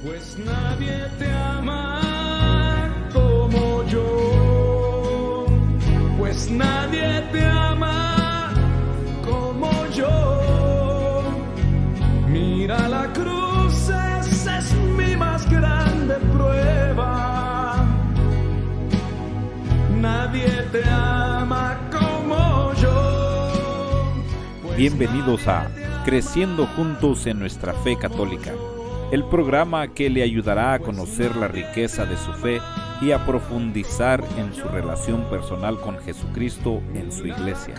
Pues nadie te ama como yo, pues nadie te ama como yo. Mira la cruz, esa es mi más grande prueba. Nadie te ama como yo. Pues Bienvenidos a Creciendo Juntos en Nuestra Fe Católica, el programa que le ayudará a conocer la riqueza de su fe y a profundizar en su relación personal con Jesucristo en su iglesia.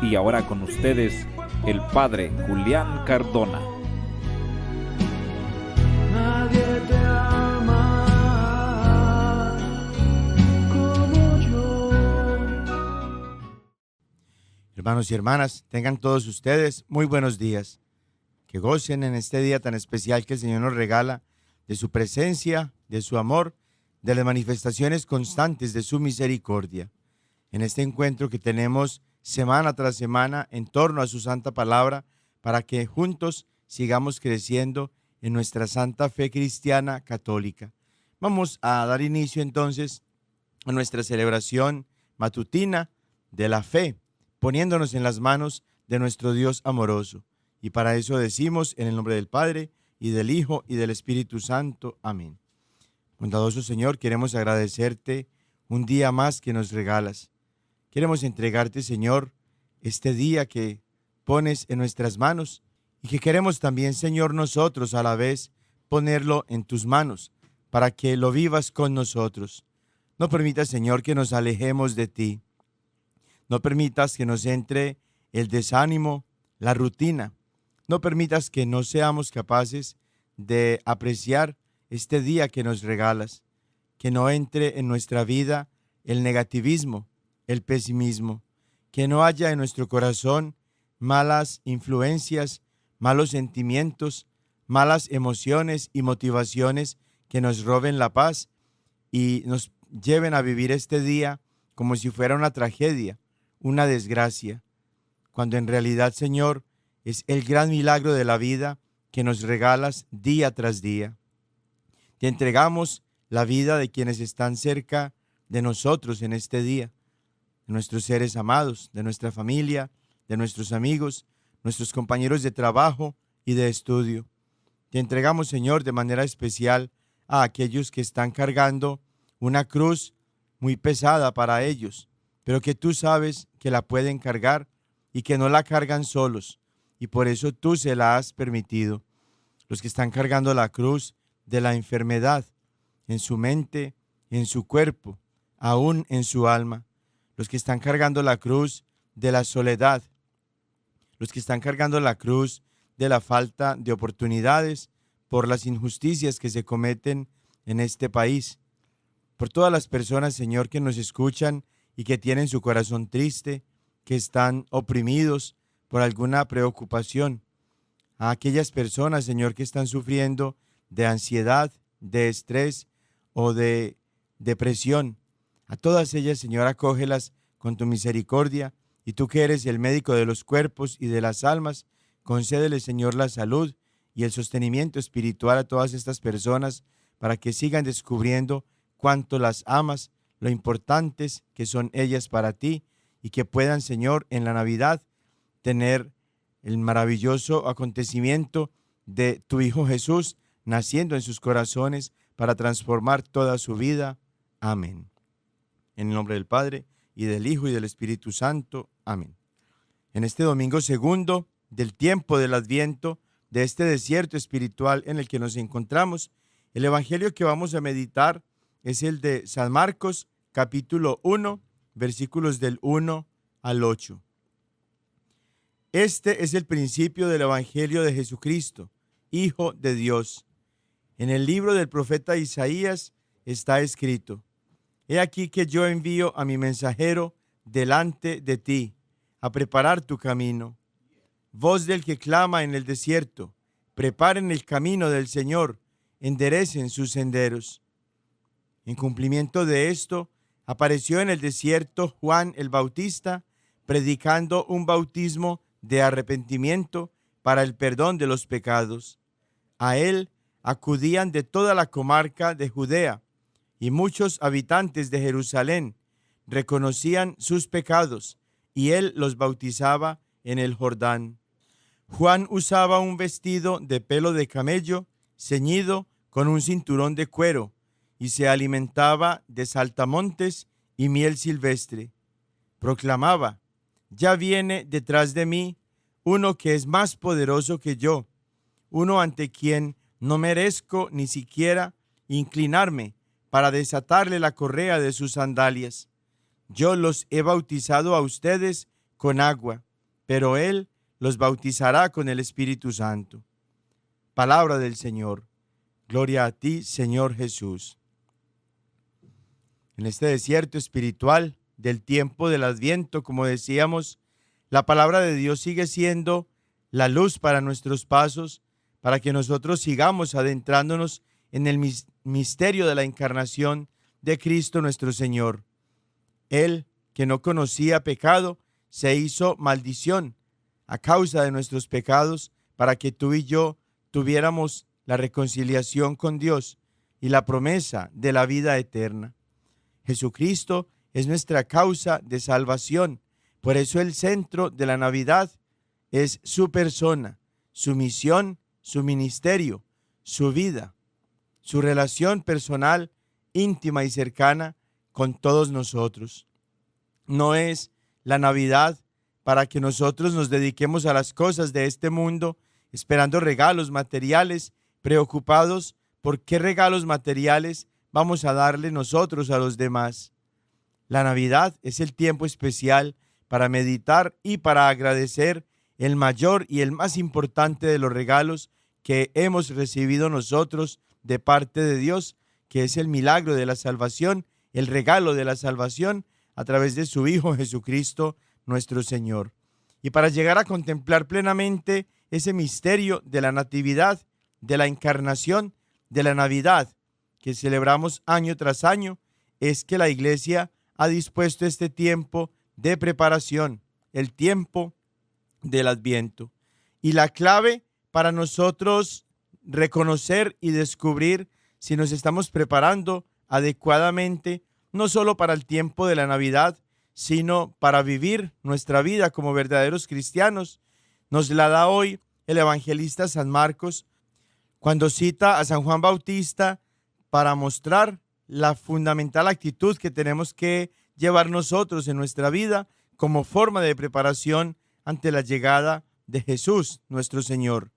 Y ahora con ustedes, el Padre Julián Cardona. nadie te ama como yo. Hermanos y hermanas, tengan todos ustedes muy buenos días. Que gocen en este día tan especial que el Señor nos regala de su presencia, de su amor, de las manifestaciones constantes de su misericordia. En este encuentro que tenemos semana tras semana en torno a su santa palabra, para que juntos sigamos creciendo en nuestra santa fe cristiana católica. Vamos a dar inicio entonces a nuestra celebración matutina de la fe, poniéndonos en las manos de nuestro Dios amoroso. Y para eso decimos en el nombre del Padre, y del Hijo, y del Espíritu Santo. Amén. Bondadoso Señor, queremos agradecerte un día más que nos regalas. Queremos entregarte, Señor, este día que pones en nuestras manos y que queremos también, Señor, nosotros a la vez ponerlo en tus manos para que lo vivas con nosotros. No permitas, Señor, que nos alejemos de ti. No permitas que nos entre el desánimo, la rutina. No permitas que no seamos capaces de apreciar este día que nos regalas, que no entre en nuestra vida el negativismo, el pesimismo, que no haya en nuestro corazón malas influencias, malos sentimientos, malas emociones y motivaciones que nos roben la paz y nos lleven a vivir este día como si fuera una tragedia, una desgracia, cuando en realidad, Señor, es el gran milagro de la vida que nos regalas día tras día. Te entregamos la vida de quienes están cerca de nosotros en este día, de nuestros seres amados, de nuestra familia, de nuestros amigos, nuestros compañeros de trabajo y de estudio. Te entregamos, Señor, de manera especial a aquellos que están cargando una cruz muy pesada para ellos, pero que tú sabes que la pueden cargar y que no la cargan solos, y por eso tú se la has permitido. Los que están cargando la cruz de la enfermedad en su mente, en su cuerpo, aún en su alma. Los que están cargando la cruz de la soledad. Los que están cargando la cruz de la falta de oportunidades por las injusticias que se cometen en este país. Por todas las personas, Señor, que nos escuchan y que tienen su corazón triste, que están oprimidos por alguna preocupación. A aquellas personas, Señor, que están sufriendo de ansiedad, de estrés o de depresión. A todas ellas, Señor, acógelas con tu misericordia, y tú que eres el médico de los cuerpos y de las almas, concédele, Señor, la salud y el sostenimiento espiritual a todas estas personas para que sigan descubriendo cuánto las amas, lo importantes que son ellas para ti, y que puedan, Señor, en la Navidad tener el maravilloso acontecimiento de tu Hijo Jesús naciendo en sus corazones para transformar toda su vida. Amén. En el nombre del Padre, y del Hijo, y del Espíritu Santo. Amén. En este domingo segundo del tiempo del Adviento, de este desierto espiritual en el que nos encontramos, el evangelio que vamos a meditar es el de San Marcos, capítulo 1, versículos del 1 al 8. Este es el principio del evangelio de Jesucristo, Hijo de Dios. En el libro del profeta Isaías está escrito: He aquí que yo envío a mi mensajero delante de ti, a preparar tu camino. Voz del que clama en el desierto: preparen el camino del Señor, enderecen sus senderos. En cumplimiento de esto, apareció en el desierto Juan el Bautista, predicando un bautismo de arrepentimiento para el perdón de los pecados. A él acudían de toda la comarca de Judea, y muchos habitantes de Jerusalén reconocían sus pecados, y él los bautizaba en el Jordán. Juan usaba un vestido de pelo de camello, ceñido con un cinturón de cuero, y se alimentaba de saltamontes y miel silvestre. Proclamaba: ya viene detrás de mí uno que es más poderoso que yo, uno ante quien no merezco ni siquiera inclinarme para desatarle la correa de sus sandalias. Yo los he bautizado a ustedes con agua, pero él los bautizará con el Espíritu Santo. Palabra del Señor. Gloria a ti, Señor Jesús. En este desierto espiritual del tiempo del Adviento, como decíamos, la palabra de Dios sigue siendo la luz para nuestros pasos, para que nosotros sigamos adentrándonos en el misterio de la encarnación de Cristo nuestro Señor. Él, que no conocía pecado, se hizo maldición a causa de nuestros pecados, para que tú y yo tuviéramos la reconciliación con Dios y la promesa de la vida eterna. Jesucristo es nuestra causa de salvación. Por eso el centro de la Navidad es su persona, su misión, su ministerio, su vida, su relación personal, íntima y cercana con todos nosotros. No es la Navidad para que nosotros nos dediquemos a las cosas de este mundo, esperando regalos materiales, preocupados por qué regalos materiales vamos a darle nosotros a los demás. La Navidad es el tiempo especial para meditar y para agradecer el mayor y el más importante de los regalos que hemos recibido nosotros de parte de Dios, que es el milagro de la salvación, el regalo de la salvación a través de su Hijo Jesucristo, nuestro Señor. Y para llegar a contemplar plenamente ese misterio de la Natividad, de la Encarnación, de la Navidad, que celebramos año tras año, es que la Iglesia ha dispuesto este tiempo de preparación, el tiempo del Adviento. Y la clave para nosotros reconocer y descubrir si nos estamos preparando adecuadamente, no solo para el tiempo de la Navidad, sino para vivir nuestra vida como verdaderos cristianos, nos la da hoy el evangelista San Marcos, cuando cita a San Juan Bautista para mostrar la fundamental actitud que tenemos que llevar nosotros en nuestra vida como forma de preparación ante la llegada de Jesús, nuestro Señor.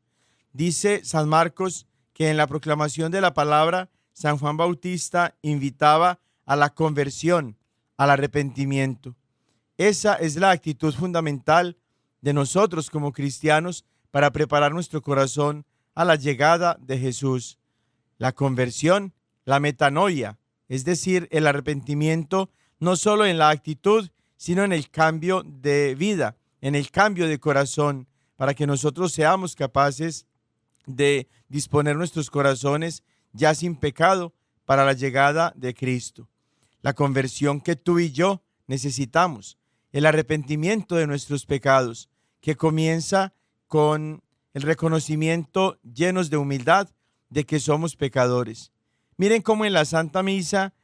Dice San Marcos que en la proclamación de la palabra, San Juan Bautista invitaba a la conversión, al arrepentimiento. Esa es la actitud fundamental de nosotros como cristianos para preparar nuestro corazón a la llegada de Jesús. La conversión, la metanoia, es decir, el arrepentimiento, no solo en la actitud, sino en el cambio de vida, en el cambio de corazón, para que nosotros seamos capaces de disponer nuestros corazones ya sin pecado para la llegada de Cristo. La conversión que tú y yo necesitamos, el arrepentimiento de nuestros pecados, que comienza con el reconocimiento llenos de humildad de que somos pecadores. Miren cómo en la Santa Misa,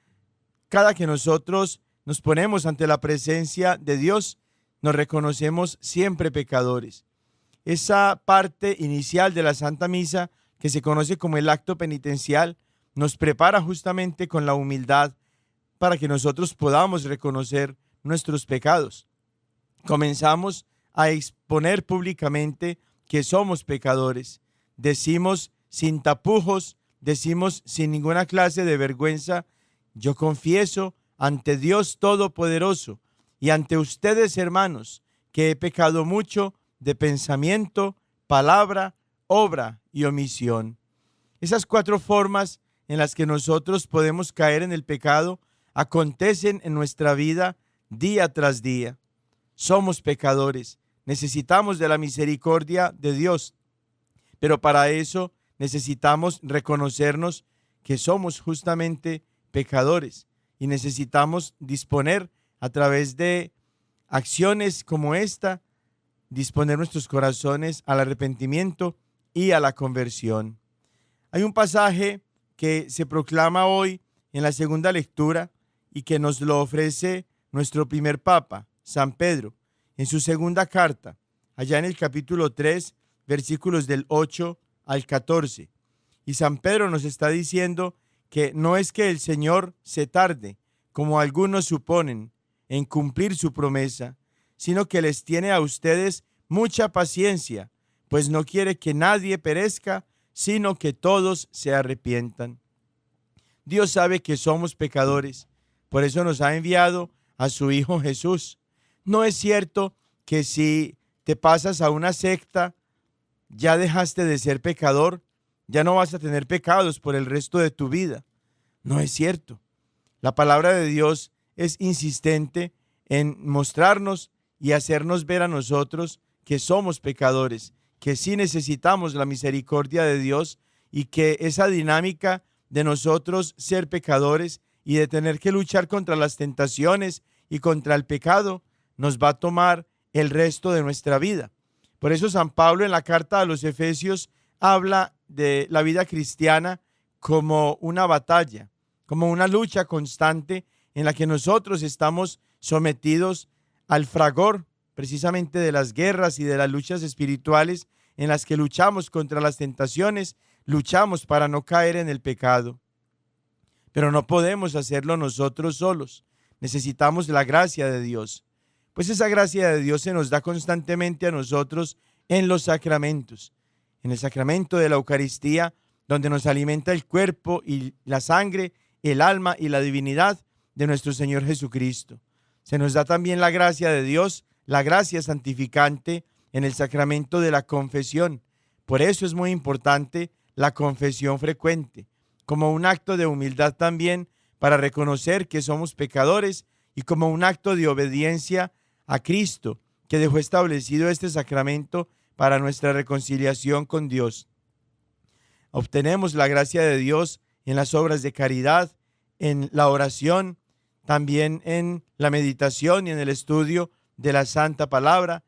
cada que nosotros nos ponemos ante la presencia de Dios, nos reconocemos siempre pecadores. Esa parte inicial de la Santa Misa, que se conoce como el acto penitencial, nos prepara justamente con la humildad para que nosotros podamos reconocer nuestros pecados. Comenzamos a exponer públicamente que somos pecadores. Decimos sin tapujos, decimos sin ninguna clase de vergüenza: yo confieso ante Dios Todopoderoso y ante ustedes, hermanos, que he pecado mucho de pensamiento, palabra, obra y omisión. Esas 4 formas en las que nosotros podemos caer en el pecado acontecen en nuestra vida día tras día. Somos pecadores, necesitamos de la misericordia de Dios, pero para eso necesitamos reconocernos que somos justamente pecadores y necesitamos disponer a través de acciones como esta, disponer nuestros corazones al arrepentimiento y a la conversión. Hay un pasaje que se proclama hoy en la segunda lectura y que nos lo ofrece nuestro primer Papa, San Pedro, en su segunda carta, allá en el capítulo 3, versículos del 8 al 14. Y San Pedro nos está diciendo que no es que el Señor se tarde, como algunos suponen, en cumplir su promesa, sino que les tiene a ustedes mucha paciencia, pues no quiere que nadie perezca, sino que todos se arrepientan. Dios sabe que somos pecadores, por eso nos ha enviado a su Hijo Jesús. No es cierto que si te pasas a una secta, ya dejaste de ser pecador, ya no vas a tener pecados por el resto de tu vida. No es cierto. La palabra de Dios es insistente en mostrarnos y hacernos ver a nosotros que somos pecadores, que sí necesitamos la misericordia de Dios y que esa dinámica de nosotros ser pecadores y de tener que luchar contra las tentaciones y contra el pecado nos va a tomar el resto de nuestra vida. Por eso San Pablo en la carta a los Efesios habla de la vida cristiana como una batalla, como una lucha constante en la que nosotros estamos sometidos al fragor precisamente de las guerras y de las luchas espirituales en las que luchamos contra las tentaciones, luchamos para no caer en el pecado. Pero no podemos hacerlo nosotros solos, necesitamos la gracia de Dios. Pues esa gracia de Dios se nos da constantemente a nosotros en los sacramentos, en el sacramento de la Eucaristía, donde nos alimenta el cuerpo y la sangre, el alma y la divinidad de nuestro Señor Jesucristo. Se nos da también la gracia de Dios, la gracia santificante en el sacramento de la confesión. Por eso es muy importante la confesión frecuente, como un acto de humildad también para reconocer que somos pecadores y como un acto de obediencia a Cristo, que dejó establecido este sacramento para nuestra reconciliación con Dios. Obtenemos la gracia de Dios en las obras de caridad, en la oración, también en la meditación y en el estudio de la Santa Palabra.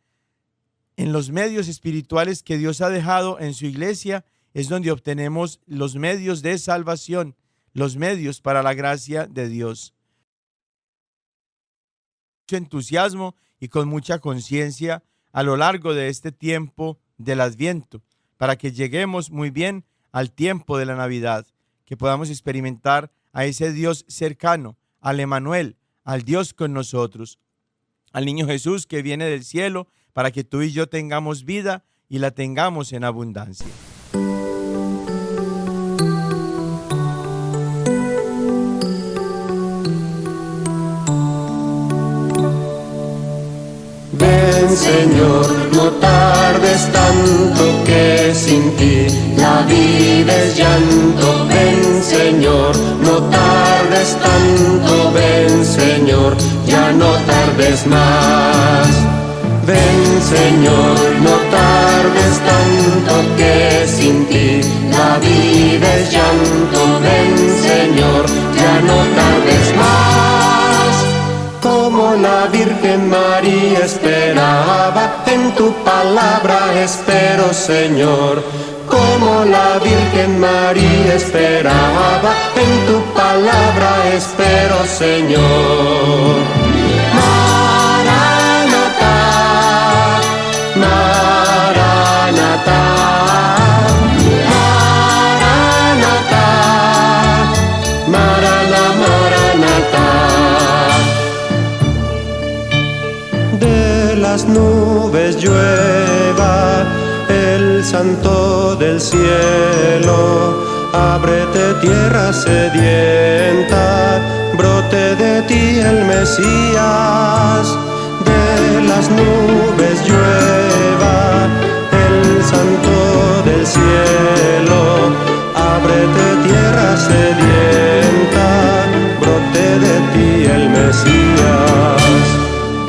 En los medios espirituales que Dios ha dejado en su iglesia es donde obtenemos los medios de salvación, los medios para la gracia de Dios. Mucho entusiasmo y con mucha conciencia a lo largo de este tiempo del Adviento, para que lleguemos muy bien al tiempo de la Navidad, que podamos experimentar a ese Dios cercano, al Emmanuel, al Dios con nosotros, al niño Jesús que viene del cielo para que tú y yo tengamos vida y la tengamos en abundancia. Ven, Señor, no tardes tanto, que sin ti la vida es llanto. Ven, Señor, no tardes tanto. Ven, Señor, ya no tardes más. Ven, Señor, no tardes tanto, que sin ti la vida es llanto. Ven, Señor, ya no tardes más. Como la Virgen María esperaba, en tu palabra espero, Señor. Como la Virgen María esperaba, en tu palabra espero, Señor. Maranatá, Maranatá, Maranatá, Maranatá. De las nubes llueva el Santo del cielo, ábrete tierra sedienta, brote de ti el Mesías. De las nubes llueva el Santo del cielo, ábrete tierra sedienta, brote de ti el Mesías.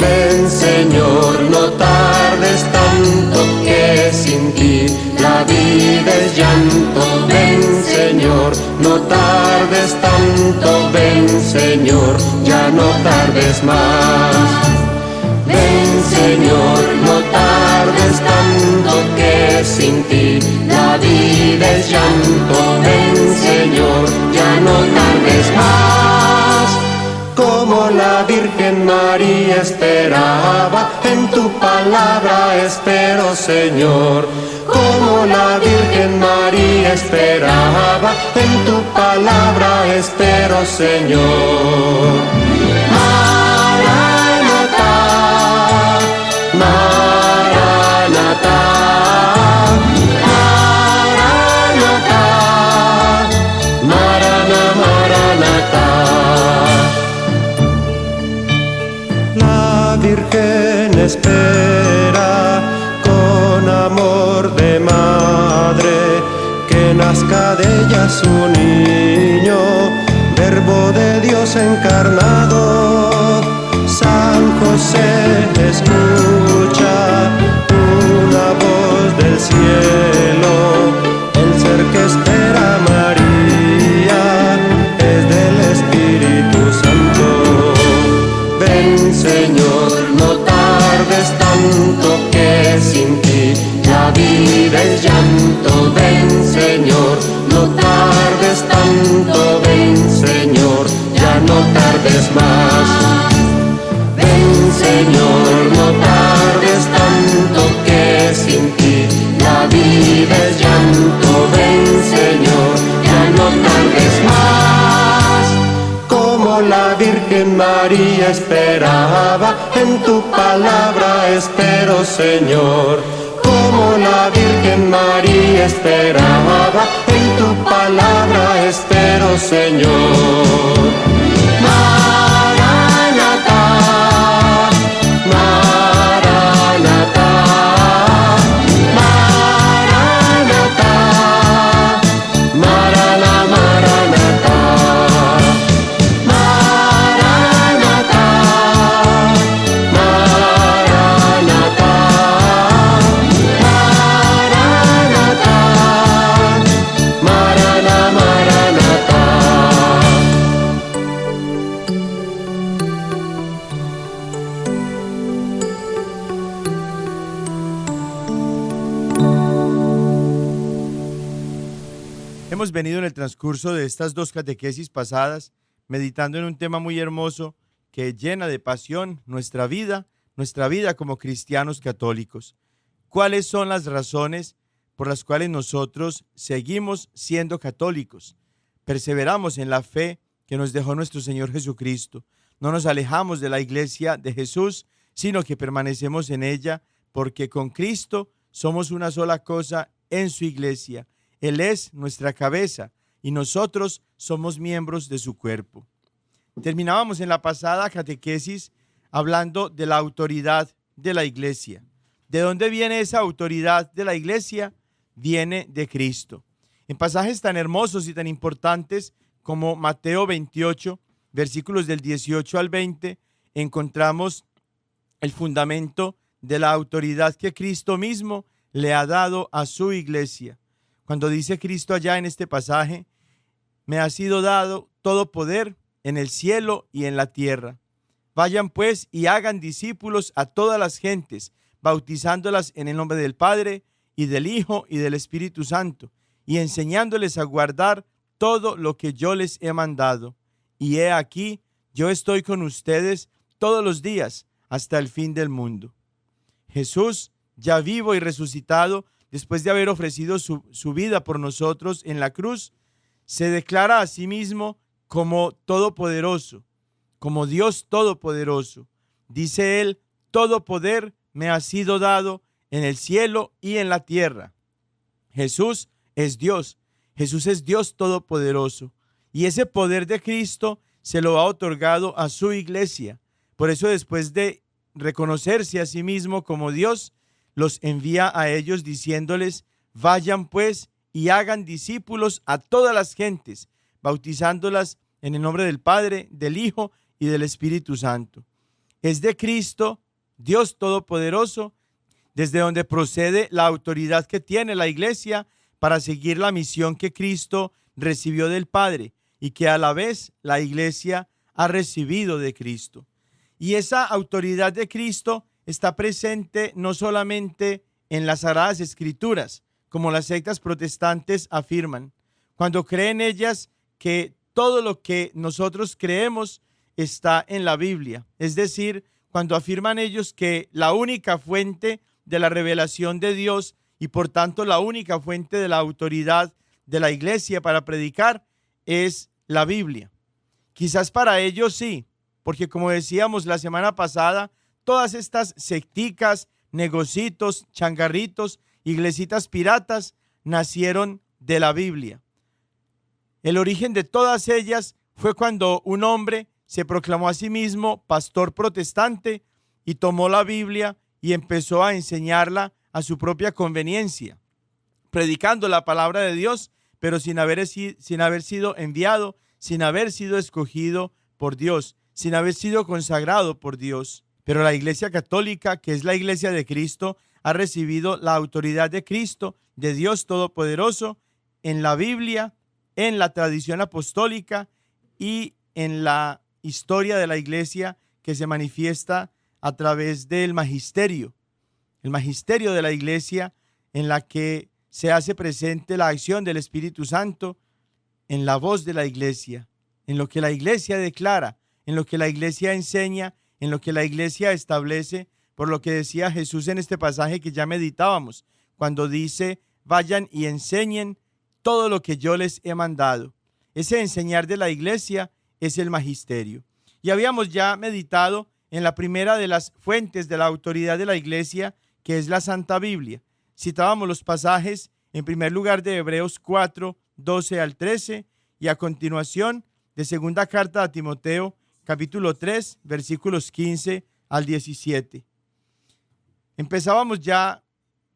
Ven, Señor, no tardes tanto, que sin ti la vida es llanto. Ven, Señor, no tardes tanto. Ven, Señor, ya no tardes más. Ven, Señor, no tardes tanto, que sin ti la vida es llanto. tardes más. Como la Virgen María esperaba, en tu palabra espero, Señor. Como la Virgen María esperaba, en tu palabra espero, Señor. Maranatá, Maranatá, Maranatá, Maranatá. La Virgen espera con amor de madre que nazca de ella su niño, Verbo de Dios encarnado. San José escucha una voz del cielo, el ser que espera a María es del Espíritu Santo. Ven, Señor, no tardes tanto, que sin ti la vida es llanto. Ven, Señor, no tardes tanto. Ven, Señor, ya no tardes más. Ven, Señor, no tardes tanto, que sin ti la vida es llanto. Ven, Señor, ya no tardes más. Como la Virgen María esperaba, en tu palabra espero, Señor. Como la Virgen María esperaba, en tu palabra espero, Señor. Maranatá, Maranatá, Maranatá, Maranatá, Maranatá, Maranatá, Maranatá, Maranatá, Maranatá. Hemos venido en el transcurso de estas dos catequesis pasadas meditando en un tema muy hermoso que llena de pasión nuestra vida como cristianos católicos. ¿Cuáles son las razones por las cuales nosotros seguimos siendo católicos? Perseveramos en la fe que nos dejó nuestro Señor Jesucristo. No nos alejamos de la iglesia de Jesús, sino que permanecemos en ella, porque con Cristo somos una sola cosa en su iglesia. Él es nuestra cabeza y nosotros somos miembros de su cuerpo. Terminábamos en la pasada catequesis hablando de la autoridad de la iglesia. ¿De dónde viene esa autoridad de la iglesia? Viene de Cristo. En pasajes tan hermosos y tan importantes como Mateo 28, versículos del 18 al 20, encontramos el fundamento de la autoridad que Cristo mismo le ha dado a su iglesia. Cuando dice Cristo allá en este pasaje, me ha sido dado todo poder en el cielo y en la tierra. Vayan pues y hagan discípulos a todas las gentes, bautizándolas en el nombre del Padre y del Hijo y del Espíritu Santo, y enseñándoles a guardar todo lo que yo les he mandado. Y he aquí, yo estoy con ustedes todos los días hasta el fin del mundo. Jesús, ya vivo y resucitado, después de haber ofrecido su vida por nosotros en la cruz, se declara a sí mismo como todopoderoso, como Dios todopoderoso. Dice él, todo poder me ha sido dado en el cielo y en la tierra. Jesús es Dios todopoderoso. Y ese poder de Cristo se lo ha otorgado a su iglesia. Por eso, después de reconocerse a sí mismo como Dios, los envía a ellos diciéndoles, vayan pues y hagan discípulos a todas las gentes, bautizándolas en el nombre del Padre, del Hijo y del Espíritu Santo. Es de Cristo, Dios Todopoderoso, desde donde procede la autoridad que tiene la iglesia para seguir la misión que Cristo recibió del Padre y que a la vez la iglesia ha recibido de Cristo. Y esa autoridad de Cristo está presente no solamente en las Sagradas Escrituras, como las sectas protestantes afirman, cuando creen ellas que todo lo que nosotros creemos está en la Biblia. Es decir, cuando afirman ellos que la única fuente de la revelación de Dios y por tanto la única fuente de la autoridad de la iglesia para predicar es la Biblia. Quizás para ellos sí, porque como decíamos la semana pasada, todas estas secticas, negocitos, changarritos, iglesitas piratas nacieron de la Biblia. El origen de todas ellas fue cuando un hombre se proclamó a sí mismo pastor protestante y tomó la Biblia y empezó a enseñarla a su propia conveniencia, predicando la palabra de Dios, pero sin haber sido enviado, sin haber sido escogido por Dios, sin haber sido consagrado por Dios. Pero la Iglesia Católica, que es la Iglesia de Cristo, ha recibido la autoridad de Cristo, de Dios Todopoderoso, en la Biblia, en la tradición apostólica y en la historia de la Iglesia que se manifiesta a través del magisterio. El magisterio de la Iglesia, en la que se hace presente la acción del Espíritu Santo en la voz de la Iglesia, en lo que la Iglesia declara, en lo que la Iglesia enseña, en lo que la Iglesia establece, por lo que decía Jesús en este pasaje que ya meditábamos, cuando dice, vayan y enseñen todo lo que yo les he mandado. Ese enseñar de la Iglesia es el magisterio. Y habíamos ya meditado en la primera de las fuentes de la autoridad de la Iglesia, que es la Santa Biblia. Citábamos los pasajes en primer lugar de Hebreos 4, 12 al 13 y a continuación de segunda carta a Timoteo, capítulo 3, versículos 15 al 17. Empezábamos ya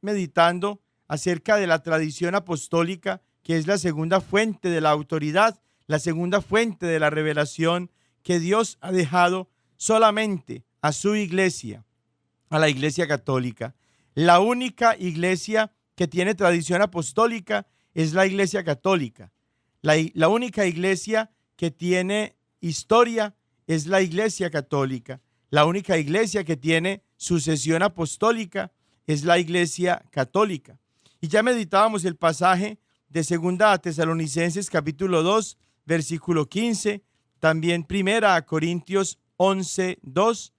meditando acerca de la tradición apostólica, que es la segunda fuente de la autoridad, la segunda fuente de la revelación que Dios ha dejado solamente a su iglesia, a la Iglesia Católica. La única iglesia que tiene tradición apostólica es la Iglesia Católica. La única iglesia que tiene historia es la Iglesia Católica. La única iglesia que tiene sucesión apostólica es la Iglesia Católica. Y ya meditábamos el pasaje de 2 Tesalonicenses capítulo 2, versículo 15, también 1 Corintios 11, 2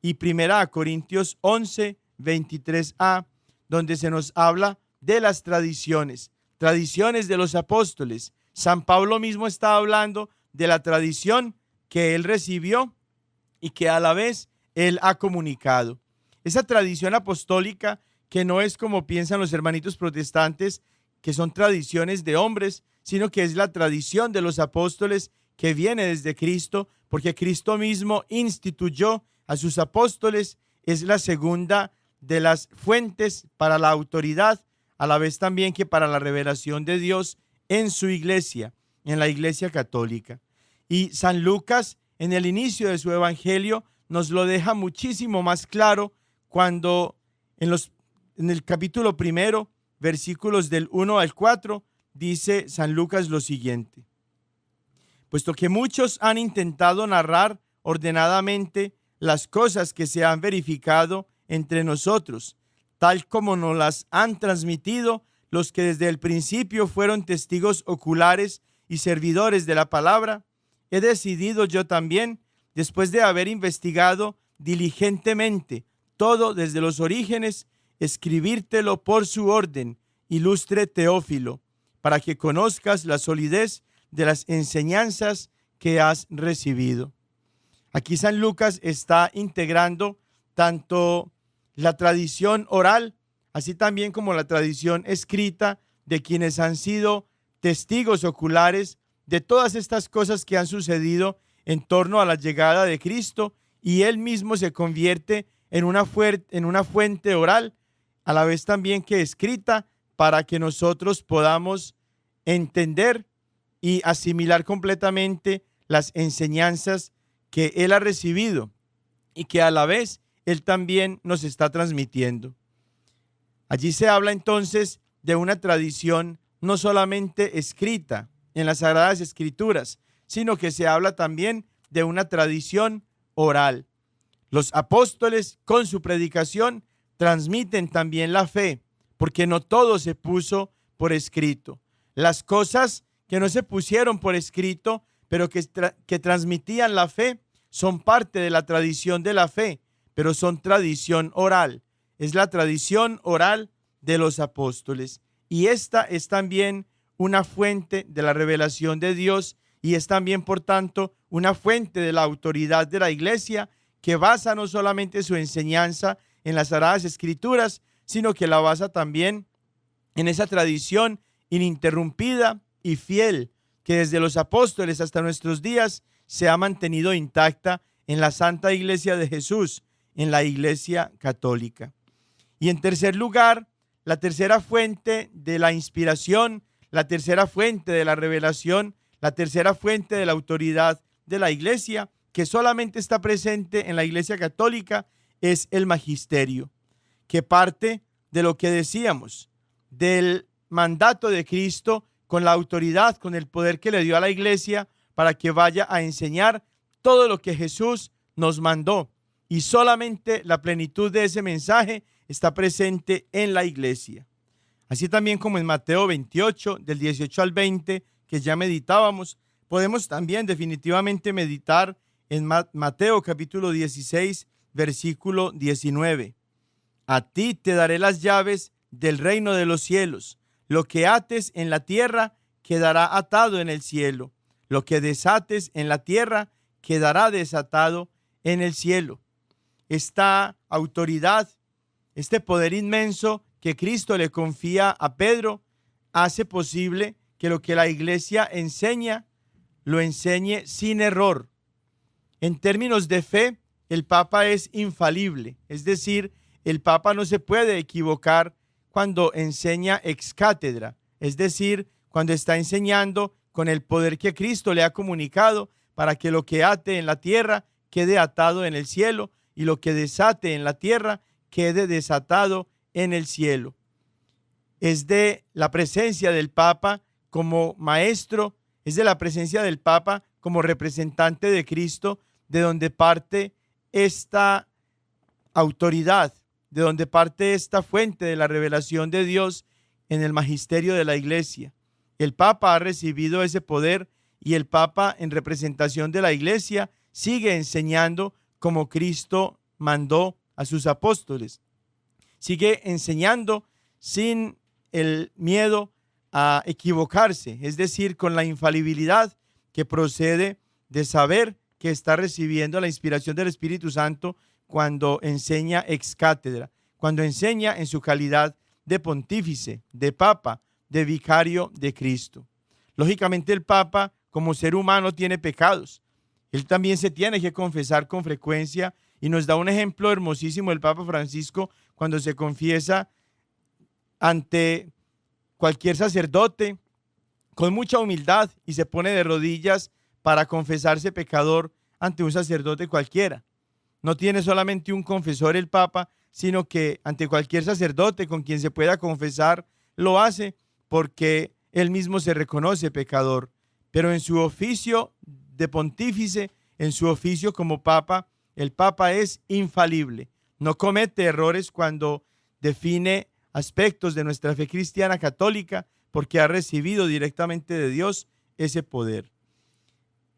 y 1 Corintios 11, 23a, donde se nos habla de las tradiciones de los apóstoles. San Pablo mismo está hablando de la tradición que él recibió y que a la vez él ha comunicado. Esa tradición apostólica que no es como piensan los hermanitos protestantes, que son tradiciones de hombres, sino que es la tradición de los apóstoles que viene desde Cristo, porque Cristo mismo instituyó a sus apóstoles. Es la segunda de las fuentes para la autoridad, a la vez también que para la revelación de Dios en su iglesia, en la Iglesia Católica. Y San Lucas, en el inicio de su evangelio, nos lo deja muchísimo más claro cuando en el capítulo 1, versículos del 1 al 4, dice San Lucas lo siguiente: puesto que muchos han intentado narrar ordenadamente las cosas que se han verificado entre nosotros, tal como nos las han transmitido los que desde el principio fueron testigos oculares y servidores de la palabra, he decidido yo también, después de haber investigado diligentemente todo desde los orígenes, escribírtelo por su orden, ilustre Teófilo, para que conozcas la solidez de las enseñanzas que has recibido. Aquí San Lucas está integrando tanto la tradición oral, así también como la tradición escrita de quienes han sido testigos oculares de todas estas cosas que han sucedido en torno a la llegada de Cristo, y él mismo se convierte en una fuente oral, a la vez también que escrita, para que nosotros podamos entender y asimilar completamente las enseñanzas que él ha recibido y que a la vez él también nos está transmitiendo. Allí se habla entonces de una tradición no solamente escrita en las Sagradas Escrituras, sino que se habla también de una tradición oral. Los apóstoles con su predicación transmiten también la fe, porque no todo se puso por escrito. Las cosas que no se pusieron por escrito pero que transmitían la fe, son parte de la tradición de la fe, pero son tradición oral. Es la tradición oral de los apóstoles. Y esta es también una fuente de la revelación de Dios y es también, por tanto, una fuente de la autoridad de la iglesia que basa no solamente su enseñanza en las Sagradas Escrituras, sino que la basa también en esa tradición ininterrumpida y fiel que desde los apóstoles hasta nuestros días se ha mantenido intacta en la Santa Iglesia de Jesús, en la Iglesia Católica. Y en tercer lugar, la tercera fuente de la inspiración, la tercera fuente de la revelación, la tercera fuente de la autoridad de la Iglesia, que solamente está presente en la Iglesia Católica, es el magisterio, que parte de lo que decíamos, del mandato de Cristo con la autoridad, con el poder que le dio a la Iglesia para que vaya a enseñar todo lo que Jesús nos mandó. Y solamente la plenitud de ese mensaje está presente en la Iglesia. Así también como en Mateo 28, del 18 al 20, que ya meditábamos, podemos también definitivamente meditar en Mateo capítulo 16, versículo 19. A ti te daré las llaves del reino de los cielos. Lo que ates en la tierra quedará atado en el cielo. Lo que desates en la tierra quedará desatado en el cielo. Esta autoridad, este poder inmenso que Cristo le confía a Pedro, hace posible que lo que la iglesia enseña, lo enseñe sin error. En términos de fe, el Papa es infalible, es decir, el Papa no se puede equivocar cuando enseña ex cátedra, es decir, cuando está enseñando con el poder que Cristo le ha comunicado para que lo que ate en la tierra quede atado en el cielo y lo que desate en la tierra quede desatado en el cielo. Es de la presencia del Papa como maestro, es de la presencia del Papa como representante de Cristo, de donde parte esta autoridad, de donde parte esta fuente de la revelación de Dios en el magisterio de la Iglesia. El Papa ha recibido ese poder y el Papa, en representación de la Iglesia, sigue enseñando como Cristo mandó a sus apóstoles. Sigue enseñando sin el miedo a equivocarse, es decir, con la infalibilidad que procede de saber que está recibiendo la inspiración del Espíritu Santo cuando enseña ex cátedra, cuando enseña en su calidad de pontífice, de papa, de vicario de Cristo. Lógicamente el Papa, como ser humano, tiene pecados. Él también se tiene que confesar con frecuencia y nos da un ejemplo hermosísimo el Papa Francisco cuando se confiesa ante cualquier sacerdote con mucha humildad y se pone de rodillas para confesarse pecador ante un sacerdote cualquiera. No tiene solamente un confesor el Papa, sino que ante cualquier sacerdote con quien se pueda confesar, lo hace porque él mismo se reconoce pecador. Pero en su oficio de pontífice, en su oficio como Papa, el Papa es infalible. No comete errores cuando define aspectos de nuestra fe cristiana católica porque ha recibido directamente de Dios ese poder.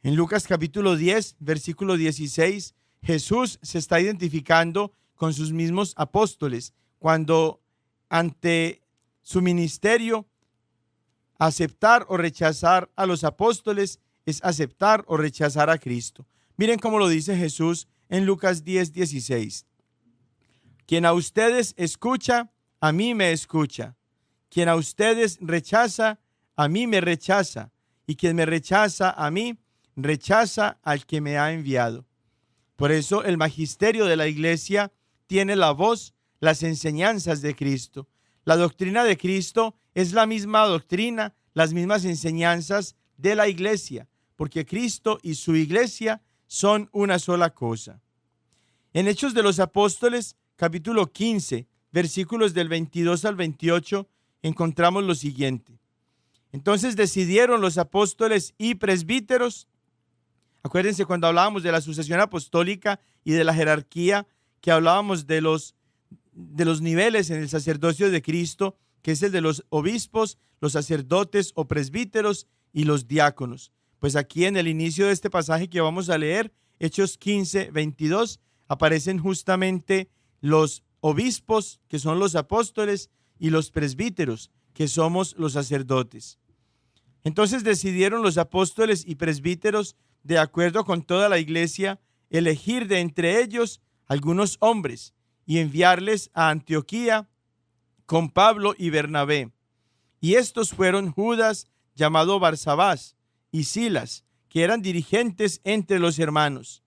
En Lucas capítulo 10, versículo 16, Jesús se está identificando con sus mismos apóstoles cuando ante su ministerio aceptar o rechazar a los apóstoles es aceptar o rechazar a Cristo. Miren cómo lo dice Jesús en Lucas 10, 16. Quien a ustedes escucha, a mí me escucha. Quien a ustedes rechaza, a mí me rechaza. Y quien me rechaza a mí, rechaza al que me ha enviado. Por eso el magisterio de la Iglesia tiene la voz, las enseñanzas de Cristo. La doctrina de Cristo es la misma doctrina, las mismas enseñanzas de la Iglesia, porque Cristo y su Iglesia son una sola cosa. En Hechos de los Apóstoles, capítulo 15, versículos del 22 al 28, encontramos lo siguiente. Entonces decidieron los apóstoles y presbíteros. Acuérdense cuando hablábamos de la sucesión apostólica y de la jerarquía, que hablábamos de los niveles en el sacerdocio de Cristo, que es el de los obispos, los sacerdotes o presbíteros y los diáconos. Pues aquí en el inicio de este pasaje que vamos a leer, Hechos 15, 22, aparecen justamente los obispos, que son los apóstoles, y los presbíteros, que somos los sacerdotes. Entonces decidieron los apóstoles y presbíteros, de acuerdo con toda la iglesia, elegir de entre ellos algunos hombres y enviarles a Antioquía con Pablo y Bernabé. Y estos fueron Judas, llamado Barsabás, y Silas, que eran dirigentes entre los hermanos.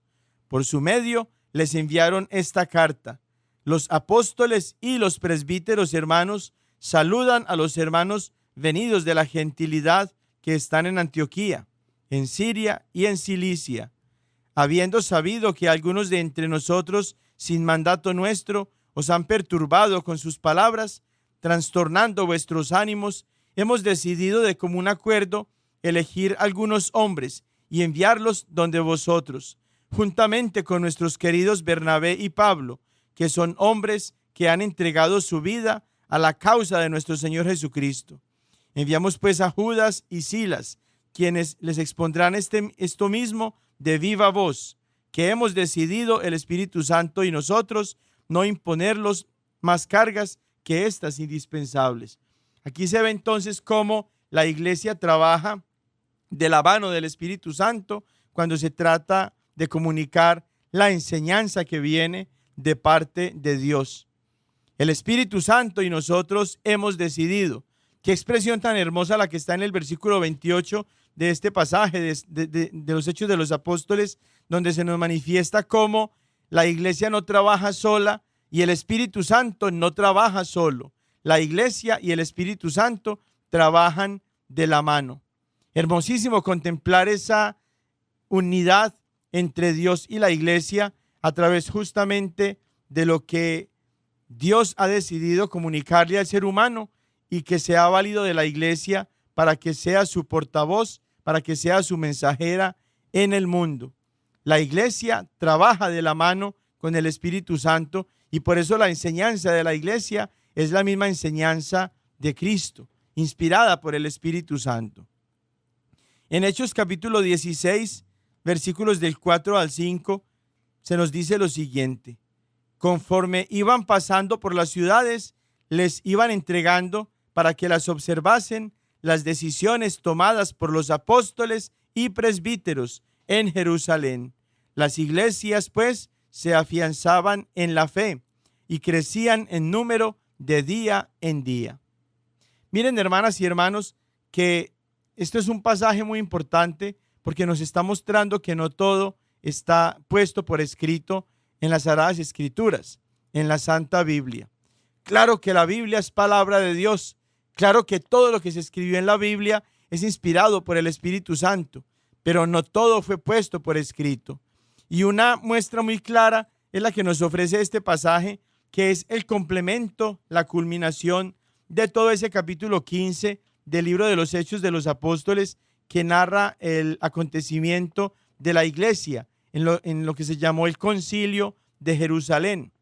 Por su medio les enviaron esta carta: los apóstoles y los presbíteros hermanos saludan a los hermanos venidos de la gentilidad que están en Antioquía, en Siria y en Cilicia, habiendo sabido que algunos de entre nosotros, sin mandato nuestro, os han perturbado con sus palabras, trastornando vuestros ánimos, hemos decidido de común acuerdo elegir algunos hombres y enviarlos donde vosotros, juntamente con nuestros queridos Bernabé y Pablo, que son hombres que han entregado su vida a la causa de nuestro Señor Jesucristo. Enviamos pues a Judas y Silas, quienes les expondrán esto mismo de viva voz, que hemos decidido el Espíritu Santo y nosotros no imponerlos más cargas que estas indispensables. Aquí se ve entonces cómo la iglesia trabaja de la mano del Espíritu Santo cuando se trata de comunicar la enseñanza que viene de parte de Dios. El Espíritu Santo y nosotros hemos decidido. Qué expresión tan hermosa la que está en el versículo 28 de este pasaje de los Hechos de los Apóstoles, donde se nos manifiesta cómo la iglesia no trabaja sola y el Espíritu Santo no trabaja solo. La iglesia y el Espíritu Santo trabajan de la mano. Hermosísimo contemplar esa unidad entre Dios y la iglesia a través justamente de lo que Dios ha decidido comunicarle al ser humano y que se ha valido de la iglesia para que sea su portavoz, para que sea su mensajera en el mundo. La iglesia trabaja de la mano con el Espíritu Santo y por eso la enseñanza de la iglesia es la misma enseñanza de Cristo, inspirada por el Espíritu Santo. En Hechos capítulo 16, versículos del 4 al 5, se nos dice lo siguiente: conforme iban pasando por las ciudades, les iban entregando para que las observasen las decisiones tomadas por los apóstoles y presbíteros en Jerusalén. Las iglesias, pues, se afianzaban en la fe y crecían en número de día en día. Miren, hermanas y hermanos, que esto es un pasaje muy importante porque nos está mostrando que no todo está puesto por escrito en las Sagradas Escrituras, en la Santa Biblia. Claro que la Biblia es palabra de Dios. Claro que todo lo que se escribió en la Biblia es inspirado por el Espíritu Santo, pero no todo fue puesto por escrito. Y una muestra muy clara es la que nos ofrece este pasaje, que es el complemento, la culminación de todo ese capítulo 15 del libro de los Hechos de los Apóstoles, que narra el acontecimiento de la iglesia en lo que se llamó el Concilio de Jerusalén.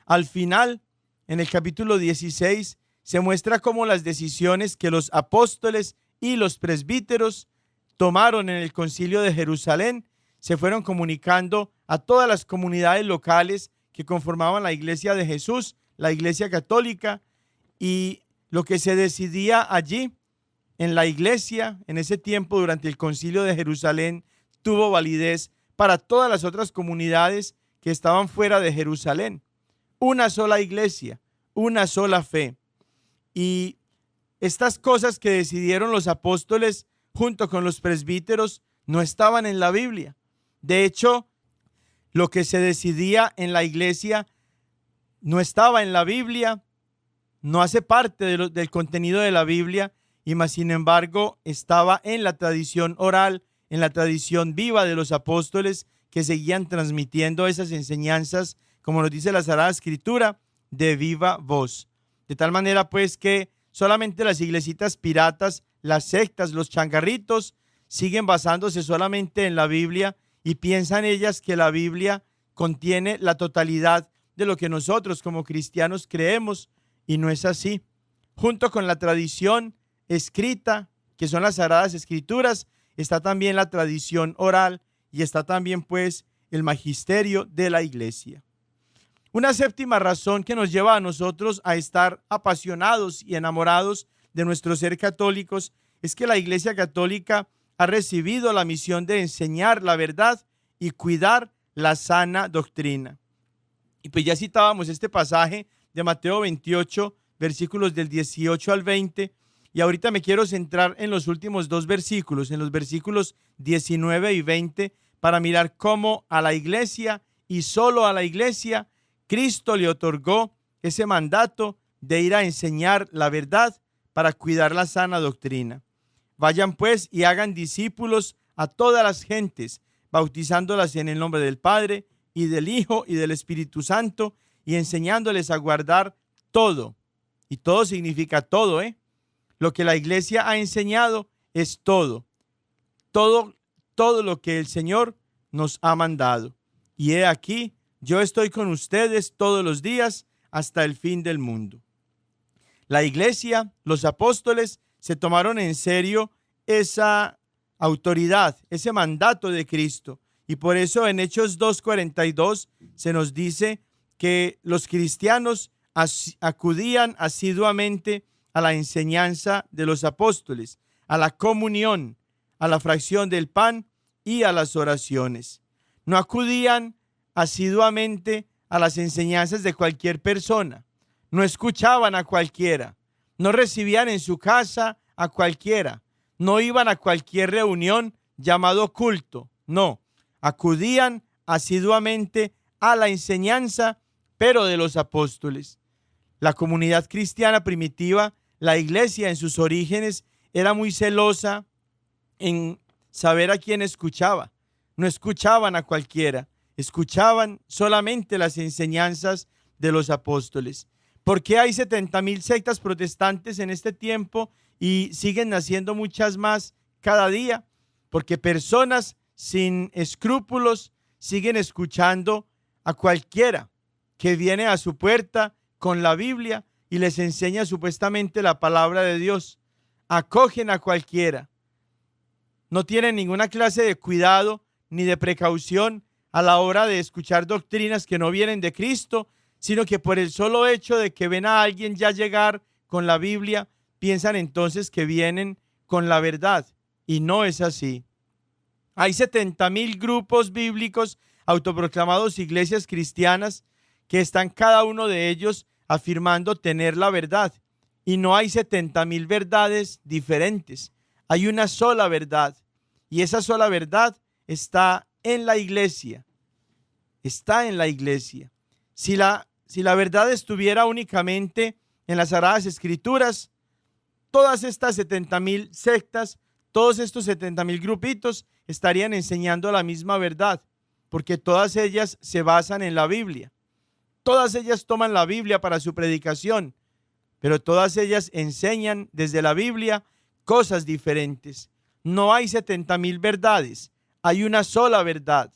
Al final, en el capítulo 16, se muestra cómo las decisiones que los apóstoles y los presbíteros tomaron en el Concilio de Jerusalén se fueron comunicando a todas las comunidades locales que conformaban la iglesia de Jesús, la iglesia católica, y lo que se decidía allí en la iglesia en ese tiempo durante el Concilio de Jerusalén tuvo validez para todas las otras comunidades que estaban fuera de Jerusalén. Una sola iglesia, una sola fe. Y estas cosas que decidieron los apóstoles junto con los presbíteros no estaban en la Biblia. De hecho, lo que se decidía en la iglesia no estaba en la Biblia, no hace parte del contenido de la Biblia, y más sin embargo estaba en la tradición oral, en la tradición viva de los apóstoles que seguían transmitiendo esas enseñanzas, como nos dice la Sagrada Escritura, de viva voz. De tal manera pues que solamente las iglesitas piratas, las sectas, los changarritos, siguen basándose solamente en la Biblia y piensan ellas que la Biblia contiene la totalidad de lo que nosotros como cristianos creemos, y no es así. Junto con la tradición escrita, que son las Sagradas Escrituras, está también la tradición oral y está también pues el magisterio de la iglesia. Una séptima razón que nos lleva a nosotros a estar apasionados y enamorados de nuestro ser católicos es que la Iglesia Católica ha recibido la misión de enseñar la verdad y cuidar la sana doctrina. Y pues ya citábamos este pasaje de Mateo 28, versículos del 18 al 20, y ahorita me quiero centrar en los últimos dos versículos, en los versículos 19 y 20, para mirar cómo a la Iglesia y solo a la Iglesia Cristo le otorgó ese mandato de ir a enseñar la verdad para cuidar la sana doctrina. Vayan pues y hagan discípulos a todas las gentes, bautizándolas en el nombre del Padre y del Hijo y del Espíritu Santo, y enseñándoles a guardar todo. Y todo significa todo, Lo que la iglesia ha enseñado es todo. Todo lo que el Señor nos ha mandado. Y he aquí, yo estoy con ustedes todos los días hasta el fin del mundo. La iglesia, los apóstoles, se tomaron en serio esa autoridad, ese mandato de Cristo. Y por eso en Hechos 2:42 se nos dice que los cristianos acudían asiduamente a la enseñanza de los apóstoles, a la comunión, a la fracción del pan y a las oraciones. No acudían asiduamente a las enseñanzas de cualquier persona. No escuchaban a cualquiera. No recibían en su casa a cualquiera. No iban a cualquier reunión llamado culto. No, acudían asiduamente a la enseñanza, pero de los apóstoles. La comunidad cristiana primitiva, la iglesia en sus orígenes, era muy celosa en saber a quién escuchaba. No escuchaban a cualquiera, escuchaban solamente las enseñanzas de los apóstoles. ¿Por qué hay 70,000 sectas protestantes en este tiempo y siguen naciendo muchas más cada día? Porque personas sin escrúpulos siguen escuchando a cualquiera que viene a su puerta con la Biblia y les enseña supuestamente la palabra de Dios. Acogen a cualquiera. No tienen ninguna clase de cuidado ni de precaución a la hora de escuchar doctrinas que no vienen de Cristo, sino que por el solo hecho de que ven a alguien ya llegar con la Biblia, piensan entonces que vienen con la verdad, y no es así. Hay 70,000 grupos bíblicos autoproclamados iglesias cristianas que están cada uno de ellos afirmando tener la verdad, y no hay 70,000 verdades diferentes. Hay una sola verdad, y esa sola verdad está en la iglesia. Está en la iglesia. Si la verdad estuviera únicamente en las Sagradas Escrituras, todas estas 70,000 sectas, todos estos 70,000 grupitos estarían enseñando la misma verdad, porque todas ellas se basan en la Biblia. Todas ellas toman la Biblia para su predicación, pero todas ellas enseñan desde la Biblia cosas diferentes. No hay 70,000 verdades, hay una sola verdad.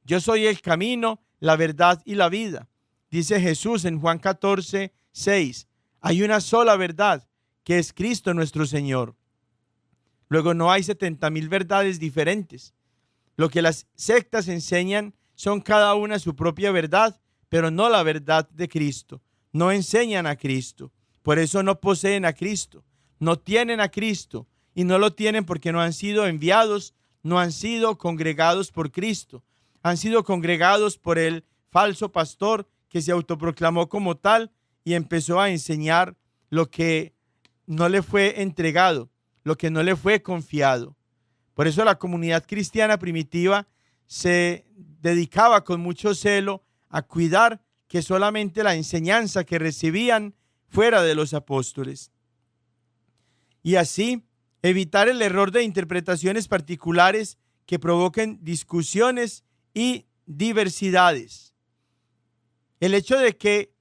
Yo soy el camino, la verdad y la vida. Dice Jesús en Juan 14:6. Hay una sola verdad, que es Cristo nuestro Señor. Luego no hay 70,000 verdades diferentes. Lo que las sectas enseñan son cada una su propia verdad, pero no la verdad de Cristo. No enseñan a Cristo. Por eso no poseen a Cristo. No tienen a Cristo. Y no lo tienen porque no han sido enviados, no han sido congregados por Cristo. Han sido congregados por el falso pastor que se autoproclamó como tal y empezó a enseñar lo que no le fue entregado, lo que no le fue confiado. Por eso la comunidad cristiana primitiva se dedicaba con mucho celo a cuidar que solamente la enseñanza que recibían fuera de los apóstoles. Y así evitar el error de interpretaciones particulares que provoquen discusiones y diversidades. El hecho de que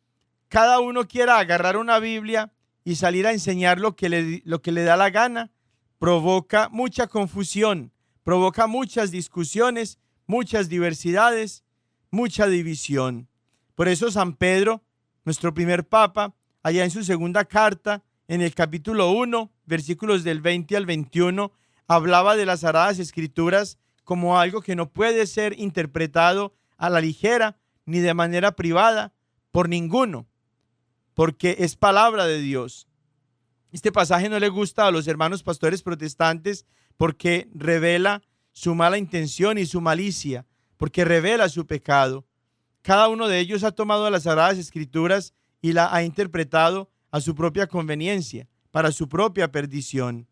cada uno quiera agarrar una Biblia y salir a enseñar lo que le da la gana provoca mucha confusión, provoca muchas discusiones, muchas diversidades, mucha división. Por eso San Pedro, nuestro primer papa, allá en su segunda carta, en el capítulo 1, versículos del 20 al 21, hablaba de las Sagradas Escrituras como algo que no puede ser interpretado a la ligera ni de manera privada por ninguno, porque es palabra de Dios. Este pasaje no le gusta a los hermanos pastores protestantes porque revela su mala intención y su malicia, porque revela su pecado. Cada uno de ellos ha tomado las Sagradas Escrituras y la ha interpretado a su propia conveniencia, para su propia perdición.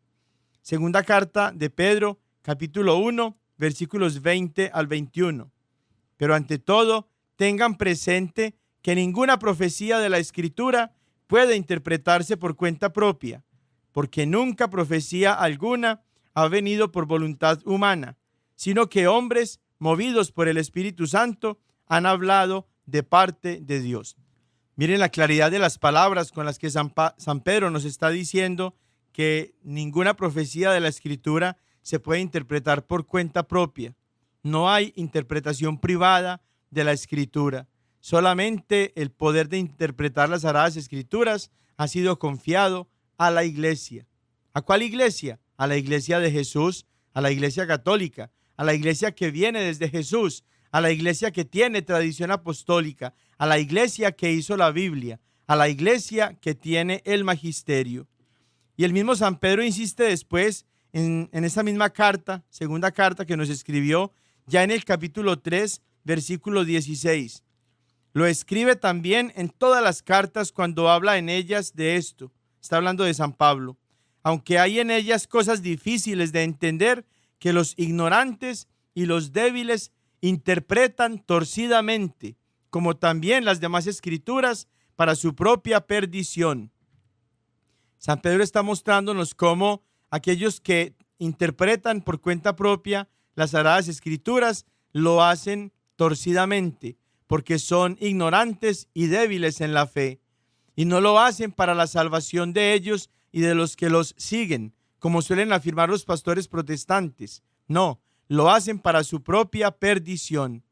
Segunda carta de Pedro, capítulo 1, versículos 20 al 21. Pero ante todo, tengan presente que ninguna profecía de la Escritura puede interpretarse por cuenta propia, porque nunca profecía alguna ha venido por voluntad humana, sino que hombres movidos por el Espíritu Santo han hablado de parte de Dios. Miren la claridad de las palabras con las que San Pedro nos está diciendo que ninguna profecía de la Escritura se puede interpretar por cuenta propia. No hay interpretación privada de la Escritura. Solamente el poder de interpretar las Sagradas Escrituras ha sido confiado a la iglesia. ¿A cuál iglesia? A la iglesia de Jesús, a la iglesia católica, a la iglesia que viene desde Jesús, a la iglesia que tiene tradición apostólica, a la iglesia que hizo la Biblia, a la iglesia que tiene el magisterio. Y el mismo San Pedro insiste después en esa misma carta, segunda carta que nos escribió, ya en el capítulo 3, versículo 16. Lo escribe también en todas las cartas cuando habla en ellas de esto. Está hablando de San Pablo. Aunque hay en ellas cosas difíciles de entender que los ignorantes y los débiles interpretan torcidamente, como también las demás escrituras, para su propia perdición. San Pedro está mostrándonos cómo aquellos que interpretan por cuenta propia las Sagradas Escrituras lo hacen torcidamente, porque son ignorantes y débiles en la fe, y no lo hacen para la salvación de ellos y de los que los siguen, como suelen afirmar los pastores protestantes. No, lo hacen para su propia perdición.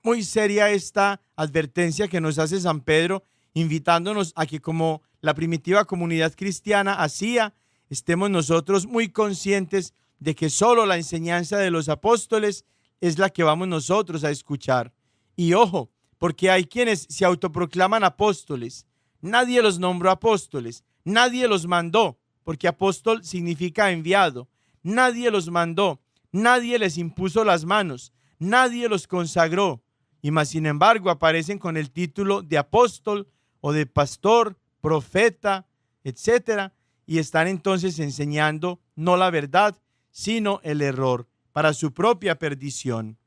Muy seria esta advertencia que nos hace San Pedro, invitándonos a que, como la primitiva comunidad cristiana hacía, estemos nosotros muy conscientes de que solo la enseñanza de los apóstoles es la que vamos nosotros a escuchar. Y ojo, porque hay quienes se autoproclaman apóstoles. Nadie los nombró apóstoles, nadie los mandó, porque apóstol significa enviado. Nadie los mandó, nadie les impuso las manos, nadie los consagró. Y más sin embargo aparecen con el título de apóstol o de pastor, profeta, etcétera, y están entonces enseñando no la verdad, sino el error, para su propia perdición.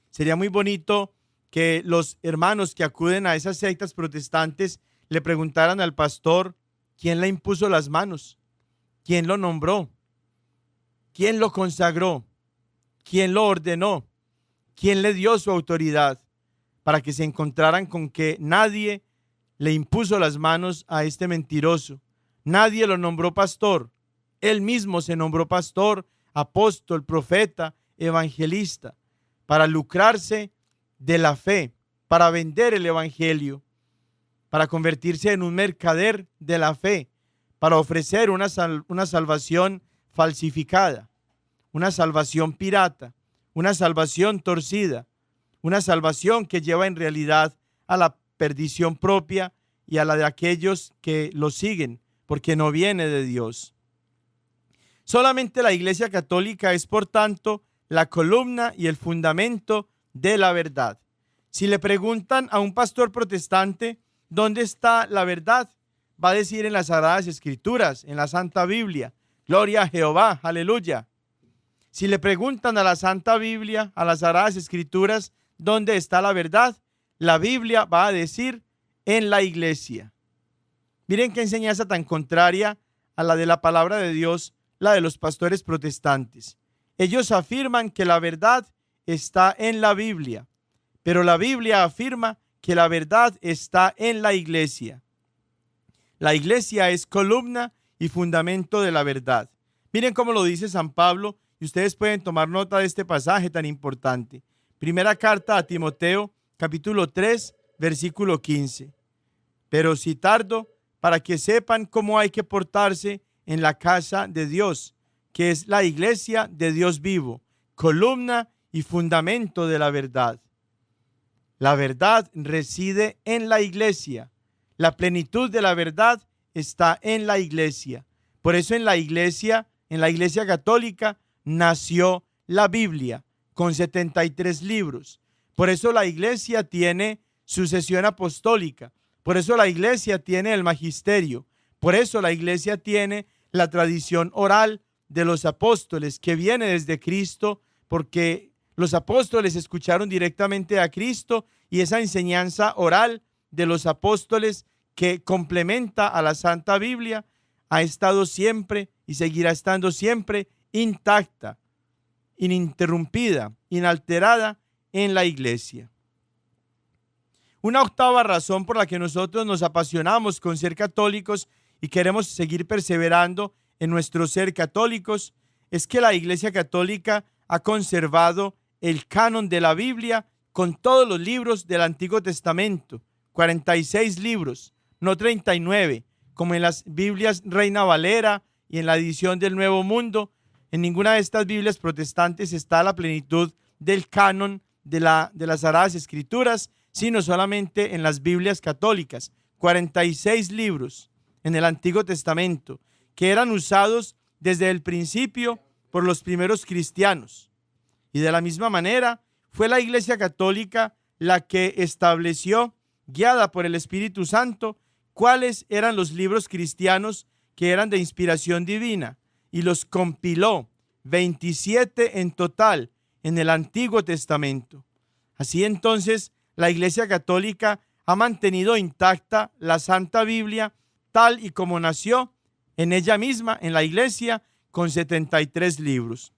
Sería muy bonito que los hermanos que acuden a esas sectas protestantes le preguntaran al pastor quién le impuso las manos, quién lo nombró, quién lo consagró, quién lo ordenó, quién le dio su autoridad, para que se encontraran con que nadie le impuso las manos a este mentiroso. Nadie lo nombró pastor. Él mismo se nombró pastor, apóstol, profeta, evangelista, para lucrarse de la fe, para vender el evangelio, para convertirse en un mercader de la fe, para ofrecer una salvación falsificada, una salvación pirata, una salvación torcida, una salvación que lleva en realidad a la perdición propia y a la de aquellos que lo siguen, porque no viene de Dios. Solamente la Iglesia Católica es, por tanto, la columna y el fundamento de la verdad. Si le preguntan a un pastor protestante dónde está la verdad, va a decir en las Sagradas Escrituras, en la Santa Biblia. Gloria a Jehová, aleluya. Si le preguntan a la Santa Biblia, a las Sagradas Escrituras, ¿dónde está la verdad? La Biblia va a decir en la iglesia. Miren qué enseñanza tan contraria a la de la palabra de Dios, la de los pastores protestantes. Ellos afirman que la verdad está en la Biblia, pero la Biblia afirma que la verdad está en la iglesia. La iglesia es columna y fundamento de la verdad. Miren cómo lo dice San Pablo, y ustedes pueden tomar nota de este pasaje tan importante. Primera carta a Timoteo, capítulo 3, versículo 15. Pero si tardo, para que sepan cómo hay que portarse en la casa de Dios, que es la iglesia de Dios vivo, columna y fundamento de la verdad. La verdad reside en la iglesia. La plenitud de la verdad está en la iglesia. Por eso en la iglesia católica, nació la Biblia con 73 libros. Por eso la iglesia tiene sucesión apostólica. Por eso la iglesia tiene el magisterio. Por eso la iglesia tiene la tradición oral de los apóstoles que viene desde Cristo, porque los apóstoles escucharon directamente a Cristo y esa enseñanza oral de los apóstoles que complementa a la Santa Biblia ha estado siempre y seguirá estando siempre intacta, ininterrumpida, inalterada en la iglesia. Una octava razón por la que nosotros nos apasionamos con ser católicos y queremos seguir perseverando en nuestro ser católicos es que la Iglesia Católica ha conservado el canon de la Biblia con todos los libros del Antiguo Testamento, 46 libros, no 39, como en las Biblias Reina Valera y en la edición del Nuevo Mundo. En ninguna de estas Biblias protestantes está la plenitud del canon de las Sagradas Escrituras, sino solamente en las Biblias católicas, 46 libros en el Antiguo Testamento, que eran usados desde el principio por los primeros cristianos. Y de la misma manera, fue la Iglesia Católica la que estableció, guiada por el Espíritu Santo, cuáles eran los libros cristianos que eran de inspiración divina, y los compiló, 27 en total, en el Antiguo Testamento. Así entonces, la Iglesia Católica ha mantenido intacta la Santa Biblia tal y como nació en ella misma, en la Iglesia, con 73 libros.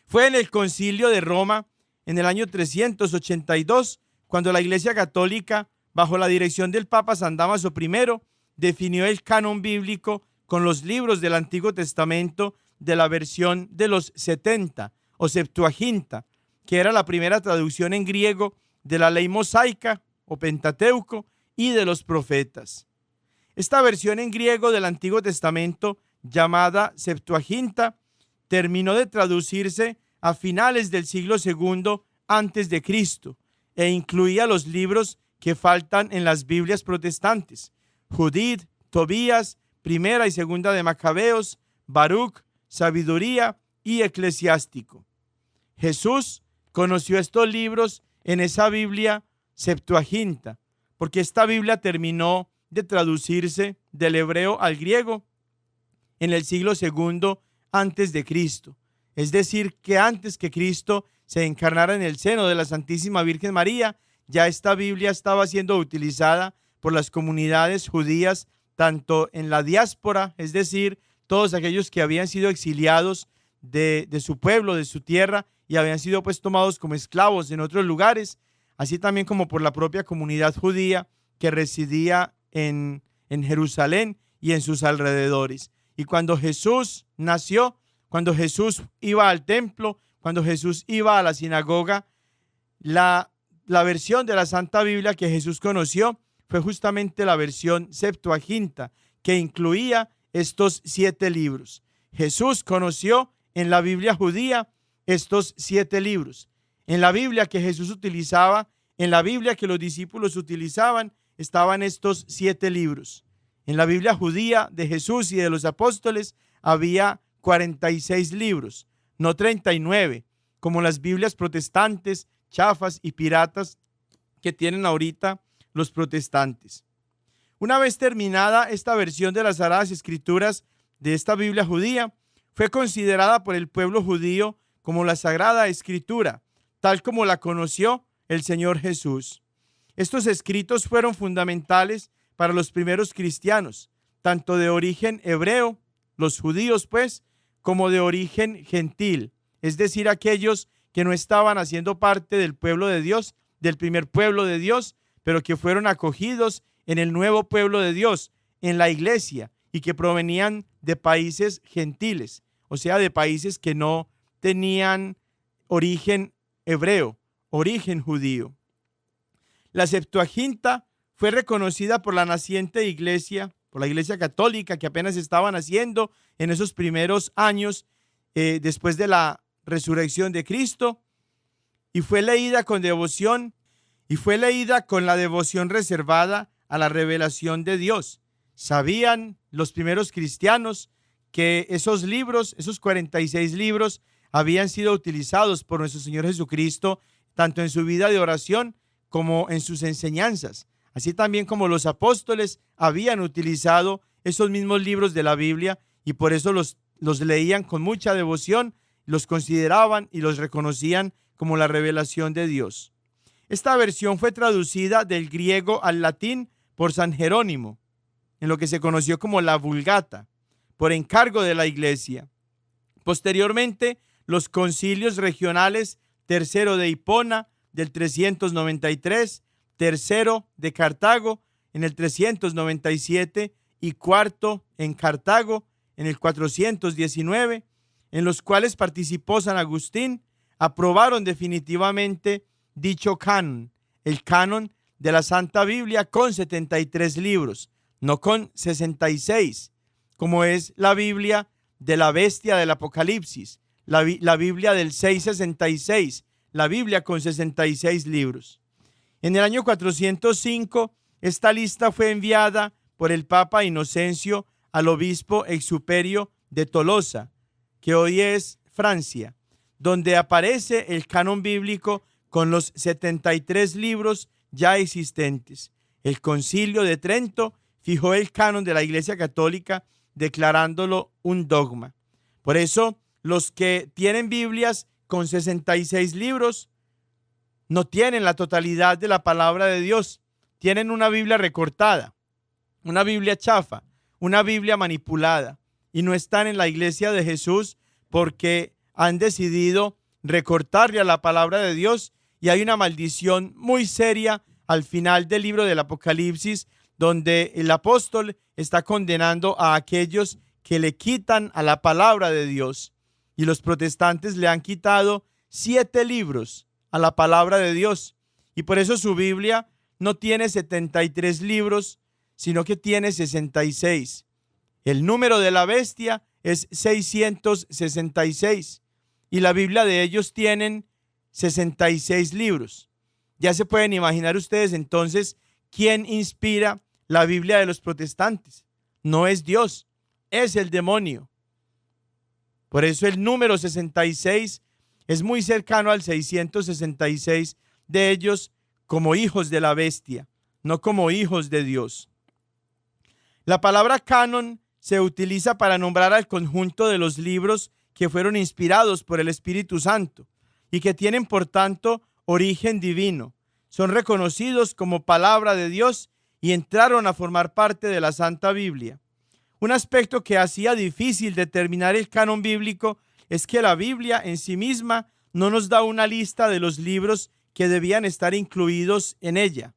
Fue en el Concilio de Roma, en el año 382, cuando la Iglesia Católica, bajo la dirección del Papa San Dámaso I, definió el canon bíblico con los libros del Antiguo Testamento de la versión de los 70 o Septuaginta, que era la primera traducción en griego de la ley mosaica o Pentateuco y de los profetas. Esta versión en griego del Antiguo Testamento, llamada Septuaginta, terminó de traducirse a finales del siglo II antes de Cristo e incluía los libros que faltan en las Biblias protestantes: Judith, Tobías, Primera y Segunda de Macabeos, Baruch, Sabiduría y Eclesiástico. Jesús conoció estos libros en esa Biblia Septuaginta, porque esta Biblia terminó de traducirse del hebreo al griego en el siglo II antes de Cristo. Es decir, que antes que Cristo se encarnara en el seno de la Santísima Virgen María, ya esta Biblia estaba siendo utilizada por las comunidades judías, tanto en la diáspora, es decir, todos aquellos que habían sido exiliados de su pueblo, de su tierra, y habían sido pues tomados como esclavos en otros lugares, así también como por la propia comunidad judía que residía en Jerusalén y en sus alrededores. Y cuando Jesús nació, cuando Jesús iba al templo, cuando Jesús iba a la sinagoga, la versión de la Santa Biblia que Jesús conoció fue justamente la versión Septuaginta, que incluía estos 7 libros. Jesús conoció en la Biblia judía estos 7 libros. En la Biblia que Jesús utilizaba, en la Biblia que los discípulos utilizaban, estaban estos 7 libros. En la Biblia judía de Jesús y de los apóstoles había 46 libros, no 39, como las Biblias protestantes, chafas y piratas que tienen ahorita los protestantes. Una vez terminada esta versión de las Sagradas Escrituras de esta Biblia judía, fue considerada por el pueblo judío como la Sagrada Escritura, tal como la conoció el Señor Jesús. Estos escritos fueron fundamentales para los primeros cristianos, tanto de origen hebreo, los judíos pues, como de origen gentil, es decir, aquellos que no estaban haciendo parte del pueblo de Dios, del primer pueblo de Dios, pero que fueron acogidos en el nuevo pueblo de Dios, en la iglesia, y que provenían de países gentiles, o sea, de países que no tenían origen hebreo, origen judío. La Septuaginta fue reconocida por la naciente iglesia por la Iglesia Católica, que apenas estaban haciendo en esos primeros años después de la resurrección de Cristo, y fue leída con devoción, y fue leída con la devoción reservada a la revelación de Dios. Sabían los primeros cristianos que esos libros, esos 46 libros, habían sido utilizados por nuestro Señor Jesucristo, tanto en su vida de oración como en sus enseñanzas, así también como los apóstoles habían utilizado esos mismos libros de la Biblia, y por eso los leían con mucha devoción, los consideraban y los reconocían como la revelación de Dios. Esta versión fue traducida del griego al latín por San Jerónimo, en lo que se conoció como la Vulgata, por encargo de la Iglesia. Posteriormente, los concilios regionales, tercero de Hipona, del 393, tercero de Cartago, en el 397, y cuarto en Cartago, en el 419, en los cuales participó San Agustín, aprobaron definitivamente dicho canon, el canon de la Santa Biblia, con 73 libros, no con 66, como es la Biblia de la bestia del Apocalipsis, la Biblia del 666, la Biblia con 66 libros. En el año 405, esta lista fue enviada por el Papa Inocencio al obispo Exuperio de Tolosa, que hoy es Francia, donde aparece el canon bíblico con los 73 libros ya existentes. El Concilio de Trento fijó el canon de la Iglesia Católica, declarándolo un dogma. Por eso, los que tienen Biblias con 66 libros no tienen la totalidad de la palabra de Dios. Tienen una Biblia recortada, una Biblia chafa, una Biblia manipulada, y no están en la Iglesia de Jesús porque han decidido recortarle a la palabra de Dios, y hay una maldición muy seria al final del libro del Apocalipsis, donde el apóstol está condenando a aquellos que le quitan a la palabra de Dios, y los protestantes le han quitado 7 libros a la palabra de Dios, y por eso su Biblia no tiene 73 libros, sino que tiene 66. El número de la bestia es 666, y la Biblia de ellos tienen 66 libros. Ya se pueden imaginar ustedes entonces quién inspira la Biblia de los protestantes. No es Dios, es el demonio. Por eso el número 66 es muy cercano al 666 de ellos, como hijos de la bestia, no como hijos de Dios. La palabra canon se utiliza para nombrar al conjunto de los libros que fueron inspirados por el Espíritu Santo y que tienen, por tanto, origen divino. Son reconocidos como palabra de Dios y entraron a formar parte de la Santa Biblia. Un aspecto que hacía difícil determinar el canon bíblico es que la Biblia en sí misma no nos da una lista de los libros que debían estar incluidos en ella.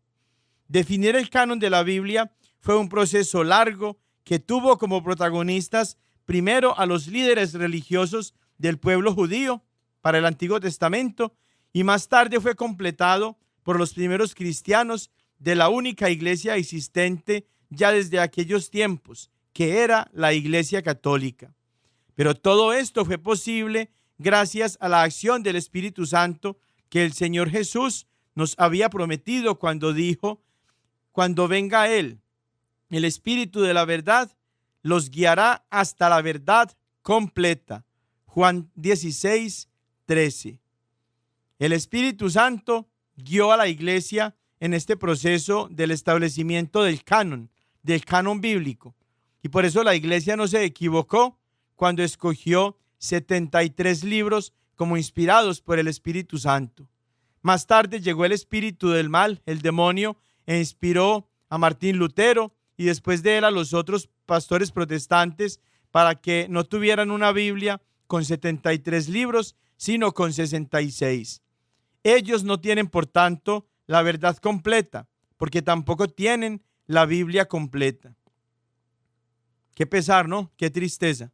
Definir el canon de la Biblia fue un proceso largo que tuvo como protagonistas primero a los líderes religiosos del pueblo judío para el Antiguo Testamento, y más tarde fue completado por los primeros cristianos de la única iglesia existente ya desde aquellos tiempos, que era la Iglesia Católica. Pero todo esto fue posible gracias a la acción del Espíritu Santo que el Señor Jesús nos había prometido cuando dijo: cuando venga Él, el Espíritu de la verdad, los guiará hasta la verdad completa. Juan 16:13. El Espíritu Santo guió a la iglesia en este proceso del establecimiento del canon bíblico. Y por eso la iglesia no se equivocó cuando escogió 73 libros como inspirados por el Espíritu Santo. Más tarde llegó el espíritu del mal, el demonio, e inspiró a Martín Lutero y después de él a los otros pastores protestantes para que no tuvieran una Biblia con 73 libros, sino con 66. Ellos no tienen, por tanto, la verdad completa, porque tampoco tienen la Biblia completa. Qué pesar, ¿no? Qué tristeza.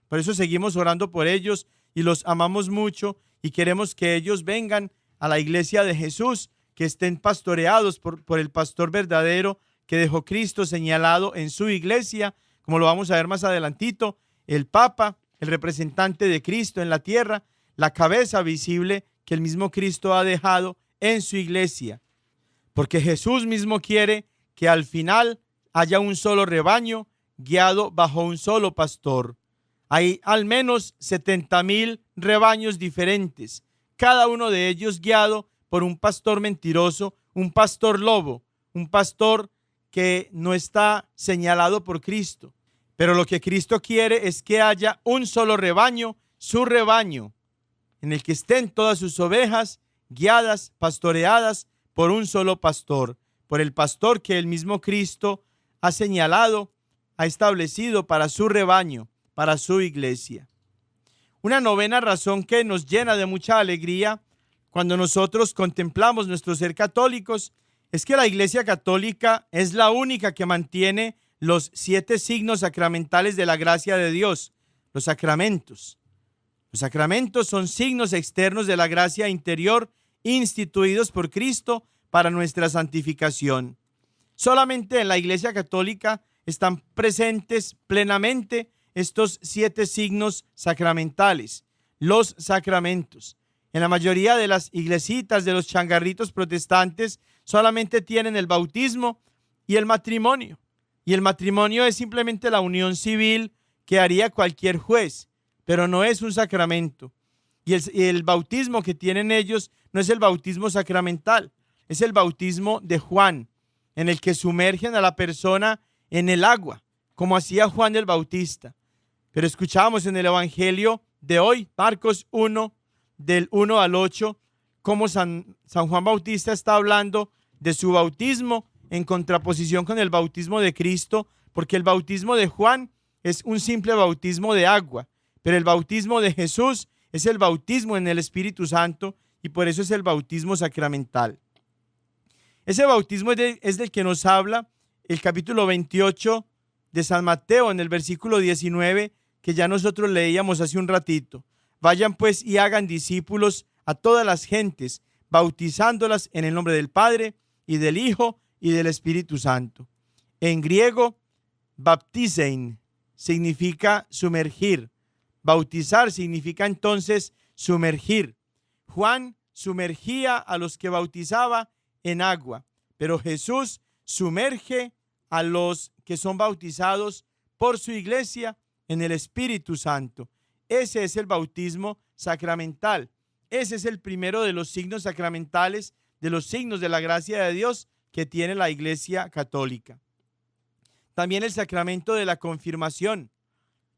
Por eso seguimos orando por ellos y los amamos mucho y queremos que ellos vengan a la iglesia de Jesús, que estén pastoreados por el pastor verdadero, que dejó Cristo señalado en su iglesia, como lo vamos a ver más adelantito, el Papa, el representante de Cristo en la tierra, la cabeza visible que el mismo Cristo ha dejado en su iglesia. Porque Jesús mismo quiere que al final haya un solo rebaño guiado bajo un solo pastor. Hay al menos 70,000 rebaños diferentes, cada uno de ellos guiado por un pastor mentiroso, un pastor lobo, un pastor que no está señalado por Cristo. Pero lo que Cristo quiere es que haya un solo rebaño, su rebaño, en el que estén todas sus ovejas guiadas, pastoreadas por un solo pastor, por el pastor que el mismo Cristo ha señalado, ha establecido para su rebaño, para su iglesia. Una novena razón que nos llena de mucha alegría cuando nosotros contemplamos nuestro ser católicos es que la Iglesia Católica es la única que mantiene los 7 signos sacramentales de la gracia de Dios, los sacramentos. Los sacramentos son signos externos de la gracia interior instituidos por Cristo para nuestra santificación. Solamente en la Iglesia Católica están presentes plenamente estos 7 signos sacramentales, los sacramentos. En la mayoría de las iglesitas de los changarritos protestantes solamente tienen el bautismo y el matrimonio. Y el matrimonio es simplemente la unión civil que haría cualquier juez, pero no es un sacramento. Y el bautismo que tienen ellos no es el bautismo sacramental, es el bautismo de Juan, en el que sumergen a la persona en el agua, como hacía Juan el Bautista. Pero escuchamos en el Evangelio de hoy, Marcos 1, del 1 al 8, cómo San Juan Bautista está hablando de su bautismo en contraposición con el bautismo de Cristo, porque el bautismo de Juan es un simple bautismo de agua, pero el bautismo de Jesús es el bautismo en el Espíritu Santo y por eso es el bautismo sacramental. Ese bautismo es del que nos habla el capítulo 28 de San Mateo en el versículo 19, que ya nosotros leíamos hace un ratito. Vayan pues y hagan discípulos a todas las gentes, bautizándolas en el nombre del Padre y del Hijo y del Espíritu Santo. En griego, baptizein significa sumergir. Bautizar significa entonces sumergir. Juan sumergía a los que bautizaba en agua, pero Jesús sumerge a los que son bautizados por su iglesia en el Espíritu Santo. Ese es el bautismo sacramental. Ese es el primero de los signos sacramentales, de los signos de la gracia de Dios que tiene la Iglesia Católica. También el sacramento de la confirmación.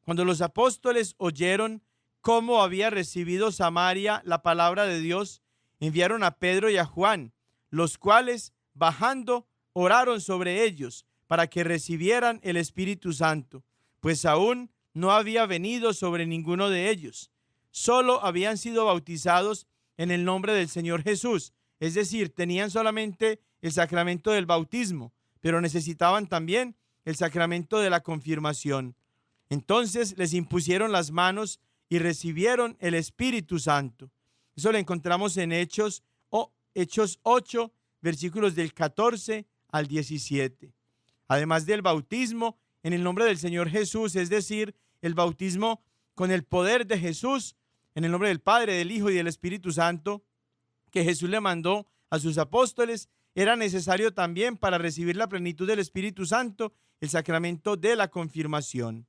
Cuando los apóstoles oyeron cómo había recibido Samaria la palabra de Dios, enviaron a Pedro y a Juan, los cuales, bajando, oraron sobre ellos para que recibieran el Espíritu Santo, pues aún no había venido sobre ninguno de ellos. Solo habían sido bautizados en el nombre del Señor Jesús, es decir, tenían solamente el sacramento del bautismo, pero necesitaban también el sacramento de la confirmación. Entonces les impusieron las manos y recibieron el Espíritu Santo. Eso lo encontramos en Hechos 8, versículos del 14 al 17. Además del bautismo en el nombre del Señor Jesús, es decir, el bautismo con el poder de Jesús, en el nombre del Padre, del Hijo y del Espíritu Santo, que Jesús le mandó a sus apóstoles, era necesario también para recibir la plenitud del Espíritu Santo, el sacramento de la confirmación.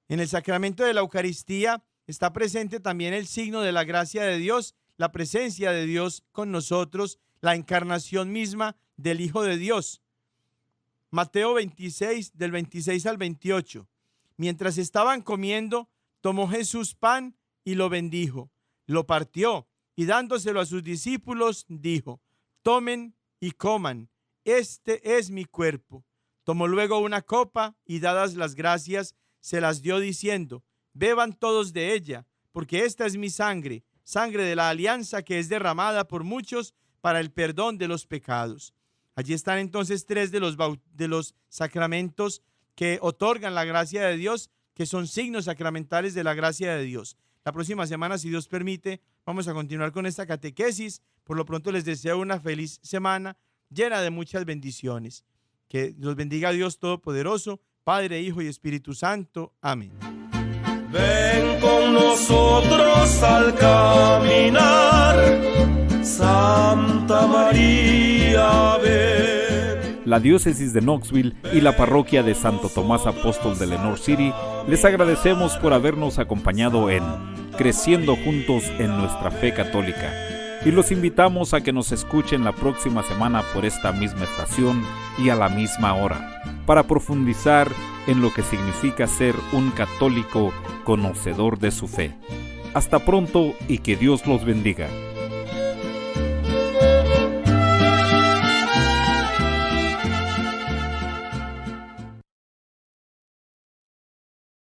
En el sacramento de la Eucaristía está presente también el signo de la gracia de Dios, la presencia de Dios con nosotros, la encarnación misma del Hijo de Dios. Mateo 26, del 26 al 28. Mientras estaban comiendo, tomó Jesús pan y lo bendijo, lo partió y dándoselo a sus discípulos, dijo: tomen y coman, este es mi cuerpo. Tomó luego una copa y dadas las gracias, se las dio diciendo: beban todos de ella, porque esta es mi sangre, sangre de la alianza que es derramada por muchos para el perdón de los pecados. Allí están entonces 3 de los sacramentos que otorgan la gracia de Dios, que son signos sacramentales de la gracia de Dios. La próxima semana, si Dios permite, vamos a continuar con esta catequesis. Por lo pronto les deseo una feliz semana llena de muchas bendiciones. Que los bendiga Dios Todopoderoso, Padre, Hijo y Espíritu Santo. Amén. Ven con nosotros al caminar, Santa María, ven. La diócesis de Knoxville y la parroquia de Santo Tomás Apóstol de Lenoir City les agradecemos por habernos acompañado en Creciendo Juntos en Nuestra Fe Católica. Y los invitamos a que nos escuchen la próxima semana por esta misma estación y a la misma hora, para profundizar en lo que significa ser un católico conocedor de su fe. Hasta pronto y que Dios los bendiga.